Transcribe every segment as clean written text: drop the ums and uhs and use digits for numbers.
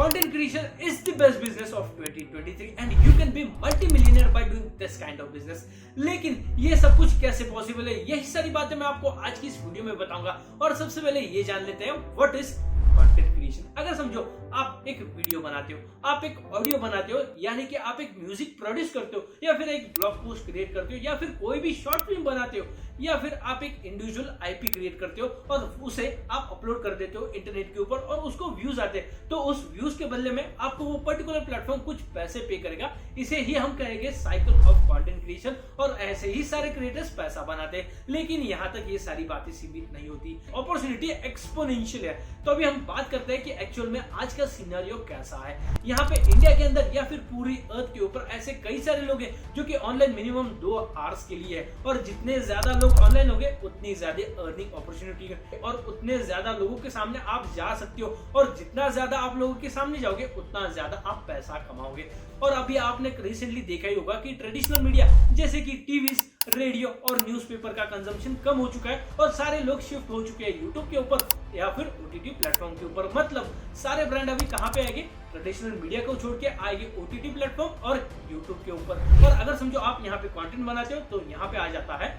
Content creation is the best business of 2023 and you can be multi-millionaire by doing this kind of business. लेकिन ये सब कुछ कैसे possible है, यही सारी बातें मैं आपको आज की इस वीडियो में बताऊंगा। और सबसे पहले ये जान लेते हैं व्हाट इज कंटेंट क्रिएशन। अगर समझो आप एक वीडियो बनाते हो, आप एक ऑडियो बनाते हो, यानी कि आप एक म्यूजिक प्रोड्यूस करते हो, या फिर एक ब्लॉग पोस्ट क्रिएट करते हो, या फिर कोई भी शॉर्ट फिल्म बनाते हो, या फिर आप एक इंडिविजुअल आईपी क्रिएट करते हो और उसे आप अपलोड कर देते हो इंटरनेट के ऊपर और उसको व्यूज आते हैं, तो उस व्यूज के बदले में आपको वो पर्टिकुलर प्लेटफॉर्म कुछ पैसे पे करेगा। इसे ही हम कहेंगे साइकिल ऑफ कंटेंट क्रिएशन। और ऐसे ही सारे क्रिएटर्स पैसा बनाते हैं। लेकिन यहाँ तक ये सारी बातें सीमित नहीं होती, अपॉर्चुनिटी एक्सपोनेंशियल है। तो अभी हम बात करते हैं कि एक्चुअल में आज का सिनेरियो कैसा है। यहाँ पे इंडिया के अंदर या फिर पूरी अर्थ के ऊपर ऐसे कई सारे लोग हैं जो कि ऑनलाइन मिनिमम 2 आवर्स के लिए है, और जितने ज्यादा लोग ऑनलाइन होंगे उतनी ज्यादा अर्निंग अपॉर्चुनिटी है और उतने ज्यादा लोगों के सामने आप जा सकते हो, और जितना ज्यादा आप लोगों के सामने जाओगे उतना ज्यादा आप पैसा कमाओगे। और अभी आपने रिसेंटली देखा ही होगा कि ट्रेडिशनल मीडिया जैसे कि टीवी, रेडियो और न्यूज़पेपर का कंजम्पशन कम हो चुका है और सारे लोग शिफ्ट हो चुके हैं यूट्यूब के ऊपर या फिर ओटीटी प्लेटफॉर्म के ऊपर। मतलब सारे ब्रांड अभी कहां पे आएंगे, ट्रेडिशनल मीडिया को छोड़ के आएंगे ओटीटी प्लेटफॉर्म और यूट्यूब के ऊपर। और अगर समझो आप यहाँ पे कंटेंट बनाते हो तो यहाँ पे आ जाता है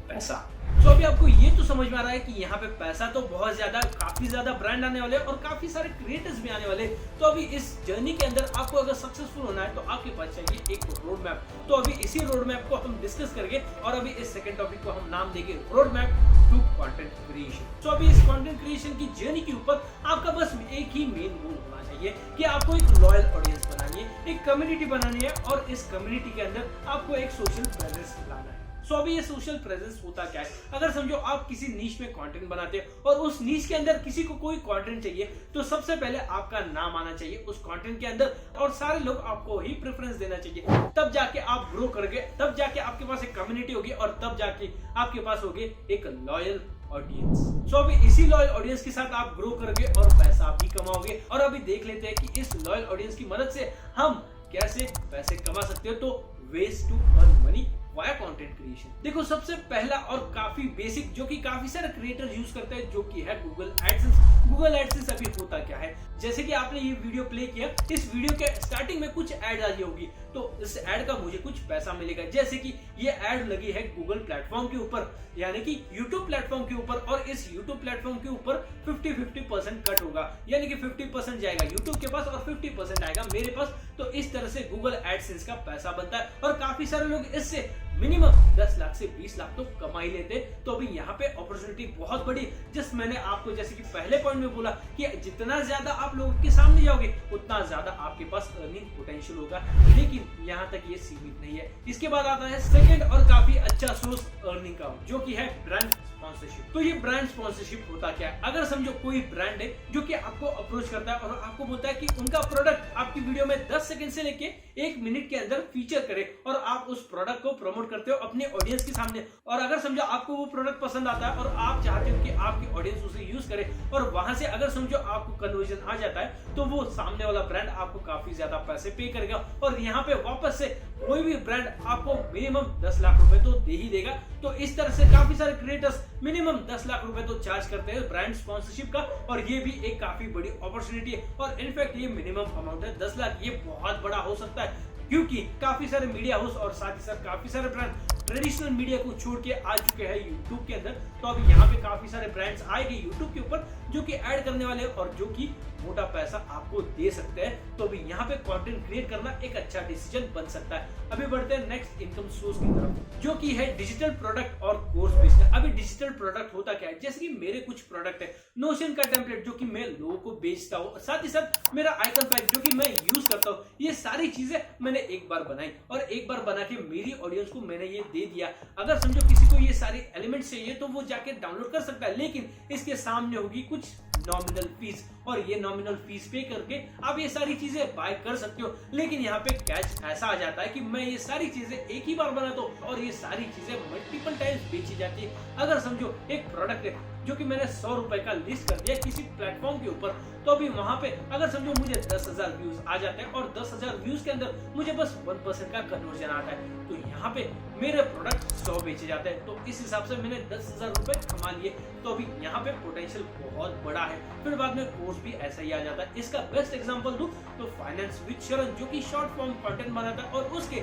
पैसा। तो अभी आपको ये तो समझ में आ रहा है कि यहाँ पे पैसा तो बहुत ज्यादा, काफी ज्यादा ब्रांड आने वाले और काफी सारे क्रिएटर्स भी आने वाले। तो अभी इस जर्नी के अंदर आपको अगर सक्सेसफुल होना है तो आपके पास चाहिए एक रोड मैप। तो अभी इसी रोड मैप को हम डिस्कस करेंगे और अभी इस सेकंड टॉपिक को हम नाम देंगे road map to content creation. तो अभी इस कंटेंट क्रिएशन की जर्नी के ऊपर आपका बस एक ही मेन गोल होना चाहिए कि आपको एक लॉयल ऑडियंस बनानी है, एक कम्युनिटी बनानी है, और इस कम्युनिटी के अंदर आपको एक सोशल प्रेजेंस लाना है। सो अभी ये सोशल प्रेजेंस होता क्या है। अगर समझो आप किसी नीश में कंटेंट बनाते हो और उस नीश के अंदर किसी को कोई कंटेंट चाहिए, तो सबसे पहले आपका नाम आना चाहिए उस कंटेंट के अंदर और सारे लोग आपको ही प्रेफरेंस देना चाहिए। तब जाके आप ग्रो करोगे, तब जाके आपके पास एक कम्युनिटी होगी और तब जाके आपके पास होगी एक लॉयल ऑडियंस। सो अभी इसी लॉयल ऑडियंस के साथ आप ग्रो करोगे और पैसा भी कमाओगे। और अभी देख लेते हैं कि इस लॉयल ऑडियंस की मदद से हम कैसे पैसे कमा सकते हो। तो ways to earn money via content creation. देखो सबसे पहला और काफी बेसिक जो कि काफी सारे क्रिएटर्स यूज करते हैं, जो कि है गूगल एडसेंस। गूगल एडसेंस अभी होता क्या है, जैसे कि आपने ये वीडियो प्ले किया, इस वीडियो के स्टार्टिंग में कुछ ऐड आई होगी, तो इस ऐड का मुझे कुछ पैसा मिलेगा। जैसे कि ये ऐड लगी है गूगल प्लेटफॉर्म के ऊपर, यानी कि यूट्यूब प्लेटफॉर्म के ऊपर, और इस यूट्यूब प्लेटफॉर्म के ऊपर 50-50% कट होगा, यानी कि 50% जाएगा यूट्यूब के पास और 50% आएगा मेरे पास। तो इस तरह से गूगल एडसेंस का पैसा बनता है और काफी सारे लोग इससे मिनिमम 10 लाख से 20 लाख तो कमा ही लेते। तो अभी यहाँ पे अपॉर्चुनिटी बहुत बड़ी, जस्ट मैंने आपको जैसे कि पहले पॉइंट में बोला कि जितना ज्यादा आप लोगों के सामने जाओगे उतना ज्यादा आपके पास अर्निंग पोटेंशियल होगा। लेकिन यहाँ तक ये सीमित नहीं है। इसके बाद आता है सेकंड और काफी अच्छा सोर्स अर्निंग का, जो कि है ब्रांड स्पॉन्सरशिप। तो ये ब्रांड स्पॉन्सरशिप होता क्या है। अगर समझो कोई ब्रांड है जो कि आपको अप्रोच करता है और आपको बोलता है कि उनका प्रोडक्ट आपकी वीडियो में 10 सेकंड से लेके 1 मिनट के अंदर फीचर करे, और आप उस प्रोडक्ट को प्रमोट करते हो अपने ऑडियंस के सामने। और अगर समझो आपको वो प्रोडक्ट पसंद आता है और आप चाहते हो कि आपकी ऑडियंस उसे यूज करे, और वहां से अगर समझो आपको कन्वर्जन आ जाता है, तो वो सामने वाला ब्रांड आपको काफी ज्यादा पैसे पे करेगा। और यहाँ पे वापस से कोई भी ब्रांड आपको मिनिमम 10 लाख रुपए तो दे ही देगा। तो इस तरह से काफी सारे क्रिएटर्स मिनिमम 10 लाख रुपए तो चार्ज करते हैं ब्रांड स्पॉन्सरशिप का, और ये भी एक काफी बड़ी अपॉर्चुनिटी है। और इनफैक्ट ये मिनिमम अमाउंट है 10 लाख, ये बहुत बड़ा हो सकता है क्योंकि काफी सारे मीडिया हाउस और साथ ही साथ काफी सारे ब्रांड ट्रेडिशनल मीडिया को छोड़ के आ चुके हैं यूट्यूब के अंदर। तो अभी यहाँ पे काफी सारे ब्रांड्स आएंगे यूट्यूब के ऊपर जो कि ऐड करने वाले हैं और जो कि मोटा पैसा आपको दे सकते हैं। तो अभी यहाँ पे कंटेंट क्रिएट करना एक अच्छा डिसीजन बन सकता है। अभी बढ़ते हैं नेक्स्ट इनकम सोर्स की तरफ, जो कि है डिजिटल प्रोडक्ट और कोर्स बिजनेस। अभी डिजिटल प्रोडक्ट होता क्या है, जैसे कि मेरे कुछ प्रोडक्ट है, नोशन का टेम्पलेट जो कि मैं लोगों को बेचता हूँ, साथ ही साथ मेरा आइकन पैक जो कि मैं यूज करता हूँ। ये सारी चीजें मैंने एक बार बनाई और एक बार बना के मेरी ऑडियंस को मैंने ये दे दिया। अगर समझो किसी को ये सारे एलिमेंट्स चाहिए तो वो जाके डाउनलोड कर सकता है, लेकिन इसके सामने होगी कुछ नॉमिनल फीस, और ये नॉमिनल फीस पे करके आप ये सारी चीजें बाय कर सकते हो। लेकिन यहाँ पे कैच ऐसा आ जाता है कि मैं ये सारी चीजें एक ही बार बनाता हूँ और ये सारी चीजें मल्टीपल टाइम्स बेची जाती है। अगर समझो एक प्रोडक्ट है जो कि मैंने 100 रुपए का लिस्ट कर दिया किसी प्लेटफॉर्म के ऊपर, तो अभी वहां पे अगर समझो मुझे 10,000 व्यूज आ जाते हैं और 10,000 व्यूज के अंदर मुझे बस 1% का कन्वर्जन आता है, तो यहाँ पे मेरे प्रोडक्ट 100 बेचे जाते हैं। तो इस हिसाब से मैंने 10,000 रुपए कमा लिए। तो अभी यहाँ पे पोटेंशियल बहुत बड़ा है, फिर बाद में कोर्स भी ऐसा ही आ जाता है। इसका बेस्ट एग्जांपल दूं तो फाइनेंस विद शरण, जो कि शॉर्ट फॉर्म कंटेंट बनाता है और उसके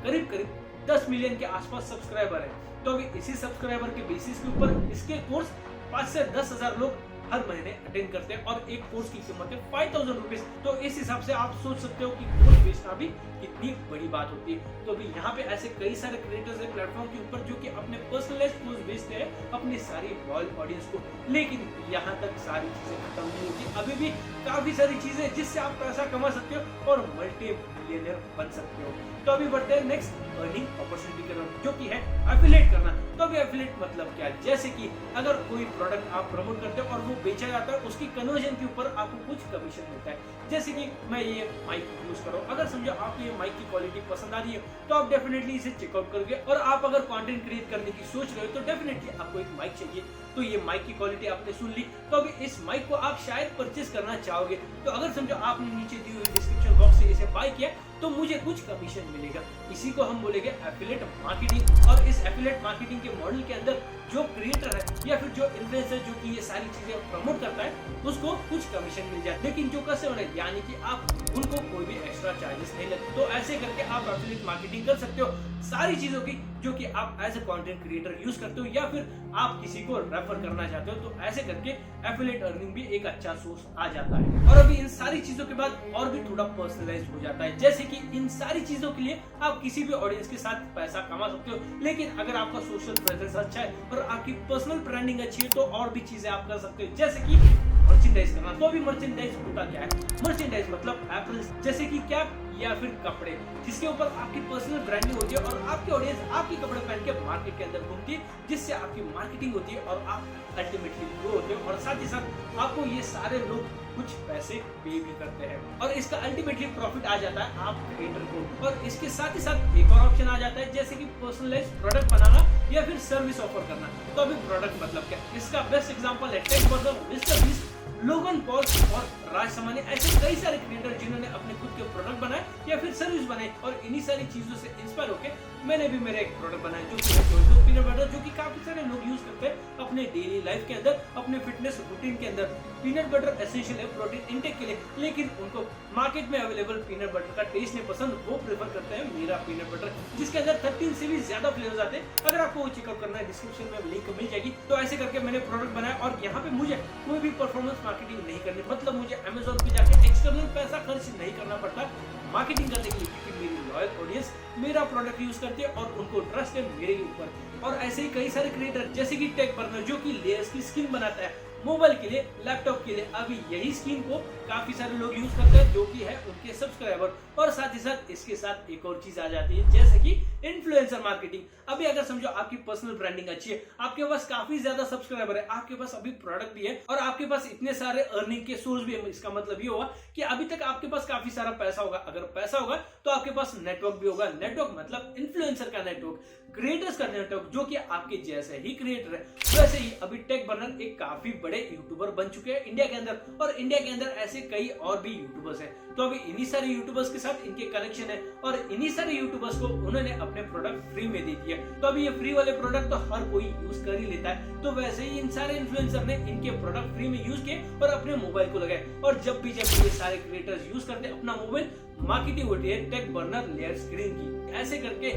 करीब करीब 10 मिलियन के आसपास सब्सक्राइबर है। तो अभी इसी सब्सक्राइबर के बेसिस के ऊपर इसके कोर्स 5 से 10 हजार लोग हर महीने अटेंड करते हैं और एक कोर्स की कीमत है 5000 रुपीज। तो इस हिसाब से आप सोच सकते हो कि कोर्स बेचना भी कितनी बड़ी बात होती है। तो अभी यहाँ पे ऐसे कई सारे क्रिएटर्स है प्लेटफॉर्म के ऊपर जो कि अपने पर्सनलाइज्ड कोर्स बेचते हैं अपनी सारी लॉयल ऑडियंस को, लेकिन यहाँ तक सारी चीजें खत्म नहीं होती। अभी भी काफी सारी चीजें जिससे आप पैसा कमा सकते हो और मल्टी मिलियनर बन सकते हो। तो अभी बढ़ते हैं नेक्स्ट अर्निंग अपॉर्चुनिटी की तरफ, जो कि है एफिलिएट करना। तो अभी एफिलिएट मतलब क्या है, जैसे कि अगर कोई प्रोडक्ट आप प्रमोट करते हो और वो बेचा जाता है, उसकी कन्वर्जन के ऊपर आपको कुछ कमीशन मिलता है। जैसे कि मैं ये माइक यूज कर रहा हूँ, अगर समझो आपको ये माइक की क्वालिटी पसंद आ रही है तो आप डेफिनेटली इसे चेकआउट करोगे। और आप अगर कंटेंट क्रिएट करने की सोच रहे हो तो डेफिनेटली आपको एक माइक चाहिए। तो ये माइक की क्वालिटी आपने सुन ली, तो अभी इस माइक को आप शायद परचेस करना चाहोगे। तो अगर समझो आपने नीचे दी हुई डिस्क्रिप्शन बॉक्स से इसे बाय किया तो मुझे कुछ कमीशन मिलेगा। इसी को हम बोलेंगे एफिलिएट मार्केटिंग। और इस एफिलिएट मार्केटिंग के मॉडल के अंदर जो क्रिएटर है या फिर जो इन्फ्लुएंसर जो कि ये सारी चीजें प्रमोट करता है उसको कुछ कमीशन मिल जाए, लेकिन जो कस्टमर है यानी कि आप उनको कोई भी एक्स्ट्रा चार्जेस नहीं लगते। तो ऐसे करके आप एफिलिएट मार्केटिंग कर सकते हो सारी चीजों की जो कि आप as a content creator use करते हो या फिर आप किसी को रेफर करना चाहते हो। तो ऐसे करके एफिलिएट अर्निंग भी एक अच्छा सोर्स आ जाता है। और अभी इन सारी चीजों के बाद और भी थोड़ा पर्सनलाइज हो जाता है, जैसे कि इन सारी चीजों के लिए आप किसी भी ऑडियंस के साथ पैसा कमा सकते हो, लेकिन अगर आपका सोशल प्रेजेंस अच्छा है और आपकी पर्सनल ब्रांडिंग अच्छी है तो और भी चीजें आप कर सकते हो, जैसे कि मर्चेंडाइज करना। तो अभी मर्चेंडाइज होता क्या है, मर्चेंडाइज मतलब एप्पल जैसे कि कैप या फिर कपड़े जिसके ऊपर आपकी पर्सनल ब्रांडिंग होती है और आपकी ऑडियंस आपके कपड़े पहन के मार्केट के अंदर घूमती है, जिससे आपकी मार्केटिंग होती है और आप अल्टीमेटली ग्रो होते हो और साथ ही साथ आपको ये सारे लोग कुछ पैसे पे भी करते हैं और इसका अल्टीमेटली प्रॉफिट आ जाता है आप क्रिएटर को। और इसके साथ ही साथ एक और ऑप्शन आ जाता है जैसे कि पर्सनलाइज्ड प्रोडक्ट बनाना या फिर सर्विस ऑफर करना। तो अभी प्रोडक्ट मतलब क्या, इसका बेस्ट एग्जांपल है Tech Burner, Mister Beast, Logan Paul और राज समानी, ऐसे कई सारे क्रिएटर जिन्होंने अपने खुद के प्रोडक्ट बनाए या फिर सर्विस बनाई। और इन्हीं सारी चीजों से इंस्पायर होकर मैंने भी मेरा एक प्रोडक्ट बनाया जो कि है पीनट बटर, जो कि काफी सारे लोग यूज करते हैं अपने डेली लाइफ के अंदर, अपने फिटनेस रूटीन के अंदर। पीनट बटर एसेंशियल है प्रोटीन इंटेक के लिए, लेकिन उनको मार्केट में अवेलेबल पीनट बटर का टेस्ट नहीं पसंद, वो प्रेफर करते हैं मेरा पीनट बटर जिसके अंदर 13 से भी ज्यादा फ्लेवर्स आते हैं। अगर आपको वो चेकआउट करना है डिस्क्रिप्शन में लिंक मिल जाएगी। तो ऐसे करके मैंने प्रोडक्ट बनाया और यहाँ पे मुझे कोई भी परफॉर्मेंस मार्केटिंग नहीं करनी, मतलब मुझे अमेजोन पे जाके एक्सटर्नल पैसा खर्च नहीं करना पड़ता मार्केटिंग करने के लिए, क्योंकि मेरी लॉयल ऑडियंस मेरा प्रोडक्ट यूज करती है और उनको ट्रस्ट है मेरे ऊपर। और ऐसे ही कई सारे क्रिएटर जैसे कि टेक बर्नर जो कि लेयर्स की स्किन बनाता है मोबाइल के लिए, लैपटॉप के लिए, अभी यही स्किन को काफी सारे लोग यूज करते हैं जो कि है उनके सब्सक्राइबर। और साथ ही साथ इसके साथ एक और चीज आ जाती है जैसे कि इन्फ्लुएंसर मार्केटिंग। अभी अगर समझो आपकी पर्सनल ब्रांडिंग अच्छी है, आपके पास काफी ज्यादा सब्सक्राइबर है, आपके पास अभी प्रोडक्ट भी है और आपके पास इतने सारे अर्निंग के सोर्स भी है, इसका मतलब ये होगा कि अभी तक आपके पास काफी सारा पैसा होगा। अगर पैसा होगा तो आपके पास नेटवर्क भी होगा, नेटवर्क मतलब इन्फ्लुएंसर का नेटवर्क, क्रिएटर्स का नेटवर्क जो कि आपके जैसे ही क्रिएटर है। वैसे ही अभी टेक बर्नर एक काफी बड़े यूट्यूबर बन चुके हैं इंडिया के अंदर, और इंडिया के अंदर ऐसे कई और भी यूट्यूबर्स हैं। तो अभी इन्हीं सारे यूट्यूबर्स के साथ इनके कनेक्शन है और इन्हीं सारे यूट्यूबर्स को उन्होंने अपने प्रोडक्ट फ्री में दे दिया। तो अभी ये फ्री वाले प्रोडक्ट तो हर कोई यूज कर ही लेता है, तो वैसे ही इन सारे इन्फ्लुएंसर ने इनके प्रोडक्ट फ्री में यूज किए और अपने मोबाइल को लगाए। और जब भी ये सारे क्रिएटर्स यूज करते हैं अपना मोबाइल, मार्केटिंग होती है टेक बर्नर लेयर स्क्रीन की। ऐसे करके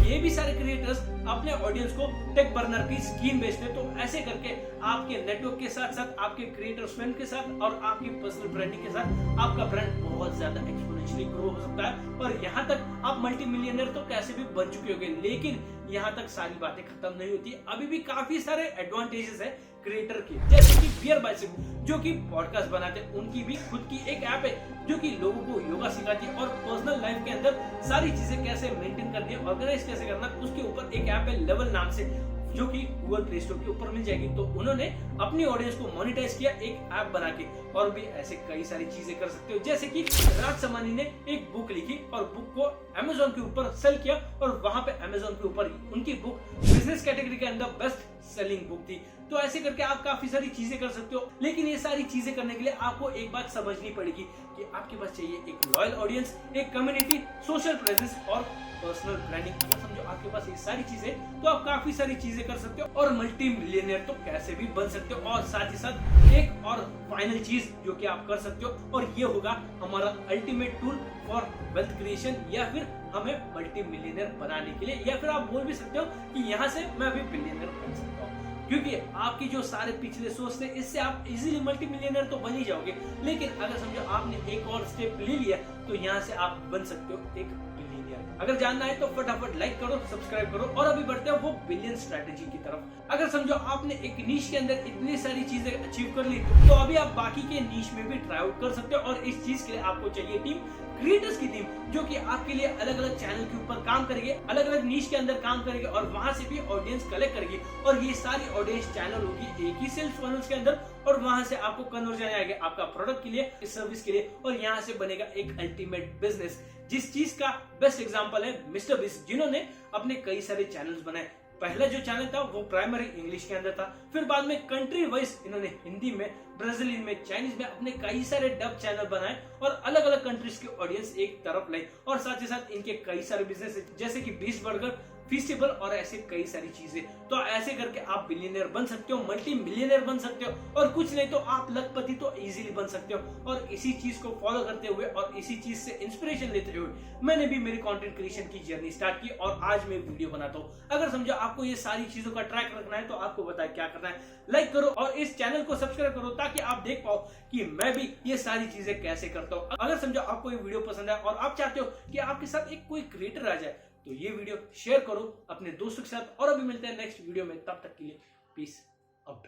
ये भी सारे क्रिएटर्स अपने ऑडियंस को टेक बर्नर की स्कीम बेचते हैं। तो ऐसे करके आपके नेटवर्क के साथ साथ आपके क्रिएटर फ्रेंड के साथ और आपकी पर्सनल ब्रांडिंग के साथ आपका ब्रांड बहुत ज्यादा एक्सपोनेंशियली ग्रो हो सकता है। और यहाँ तक आप मल्टी मिलियनर तो कैसे भी बन चुके होंगे, लेकिन यहाँ तक सारी बातें खत्म नहीं होती। अभी भी काफी सारे एडवांटेजेस है क्रिएटर की, जैसे कि बियर बाइसेप जो कि पॉडकास्ट बनाते हैं, उनकी भी खुद की एक ऐप है जो कि लोगों को योगा सिखाती है और पर्सनल लाइफ के अंदर सारी चीजें कैसे मेंटेन करनी है, ऑर्गेनाइज कैसे करना, उसके ऊपर एक ऐप है लेवल नाम से, जो कि गूगल प्ले स्टोर के ऊपर मिल जाएगी। तो उन्होंने अपनी ऑडियंस को मोनेटाइज किया एक ऐप बना के, और भी ऐसे कई सारी चीजें कर सकते हो। जैसे कि राज समानी ने एक बुक लिखी और बुक को अमेजोन के ऊपर सेल किया और वहां पे अमेजोन के ऊपर उनकी बुक बिजनेस कैटेगरी के अंदर बेस्ट सेलिंग बुक थी। तो ऐसे करके आप काफी सारी चीजें कर सकते हो, लेकिन ये सारी चीजें करने के लिए आपको एक बात समझनी पड़ेगी कि आपके पास चाहिए एक लॉयल ऑडियंस, एक कम्युनिटी, सोशल प्रेजेंस और पर्सनल ब्रांडिंग। अगर समझो आपके पास ये सारी चीजें तो आप काफी सारी चीजें कर सकते हो और मल्टी मिलियनेयर तो कैसे भी बन सकते हो। और साथ ही साथ एक और फाइनल चीज जो कि आप कर सकते हो, और ये होगा हमारा ultimate tool for wealth creation, या फिर हमें मल्टी मिलियनेयर बनाने के लिए, या फिर आप बोल भी सकते हो कि यहाँ से मैं अभी बिलियनर बन सकता हूँ। क्योंकि आपकी जो सारे पिछले सोच थे, इससे आप इजीली मल्टी मिलियनर तो बन ही जाओगे, लेकिन अगर समझो आपने एक और स्टेप ले लिया तो यहाँ से आप बन सकते हो एक बिलियनियर। अगर जानना है तो फटाफट लाइक करो, सब्सक्राइब करो और अभी बढ़ते हैं वो बिलियन स्ट्रेटेजी की तरफ। अगर समझो आपने एक नीश के अंदर इतनी सारी चीजें अचीव कर ली तो अभी आप बाकी के नीश में भी ट्राई आउट कर सकते हो, और इस चीज के लिए आपको चाहिए टीम, क्रिएटर्स की टीम, जो कि आपके लिए अलग अलग चैनल के ऊपर काम करेंगे, अलग अलग नीश के अंदर काम करेंगे और वहां से भी ऑडियंस कलेक्ट करेगी, और ये सारी ऑडियंस चैनल होगी एक ही सेल्स फनल्स के अंदर, और वहां से आपको कन्वर्जन आएगा आपका प्रोडक्ट के लिए, इस सर्विस के लिए, और यहाँ से बनेगा एक अल्टीमेट बिजनेस। जिस चीज का बेस्ट एग्जांपल है मिस्टर बीस्ट, जिन्होंने अपने कई सारे चैनल्स बनाए। पहला जो चैनल था वो प्राइमरी इंग्लिश के अंदर था, फिर बाद में कंट्री वाइज इन्होंने हिंदी में, ब्राजीलियन में, चाइनीज में अपने कई सारे डब चैनल बनाए और अलग अलग कंट्रीज के ऑडियंस एक तरफ लाई, और साथ ही साथ इनके कई सारे बिजनेस जैसे कि बीस्ट बर्गर, फीस्टेबल और ऐसे कई सारी चीजें। तो ऐसे करके आप बिलियनियर बन सकते हो, मल्टी मिलियनियर बन सकते हो, और कुछ नहीं तो आप लखपति तो इजीली बन सकते हो। और इसी चीज को फॉलो करते हुए और इसी चीज से इंस्पिरेशन लेते हुए मैंने भी मेरी कंटेंट क्रिएशन की जर्नी स्टार्ट की, और आज मैं वीडियो बनाता हूँ। अगर समझो आपको ये सारी चीजों का ट्रैक रखना है तो आपको बताए क्या करना है, लाइक करो और इस चैनल को सब्सक्राइब करो ताकि आप देख पाओ कि मैं भी ये सारी चीजें कैसे करता हूँ। अगर समझो आपको ये वीडियो पसंद है और आप चाहते हो कि आपके साथ एक कोई क्रिएटर आ जाए तो ये वीडियो शेयर करो अपने दोस्तों के साथ, और अभी मिलते हैं नेक्स्ट वीडियो में, तब तक के लिए पीस आउट।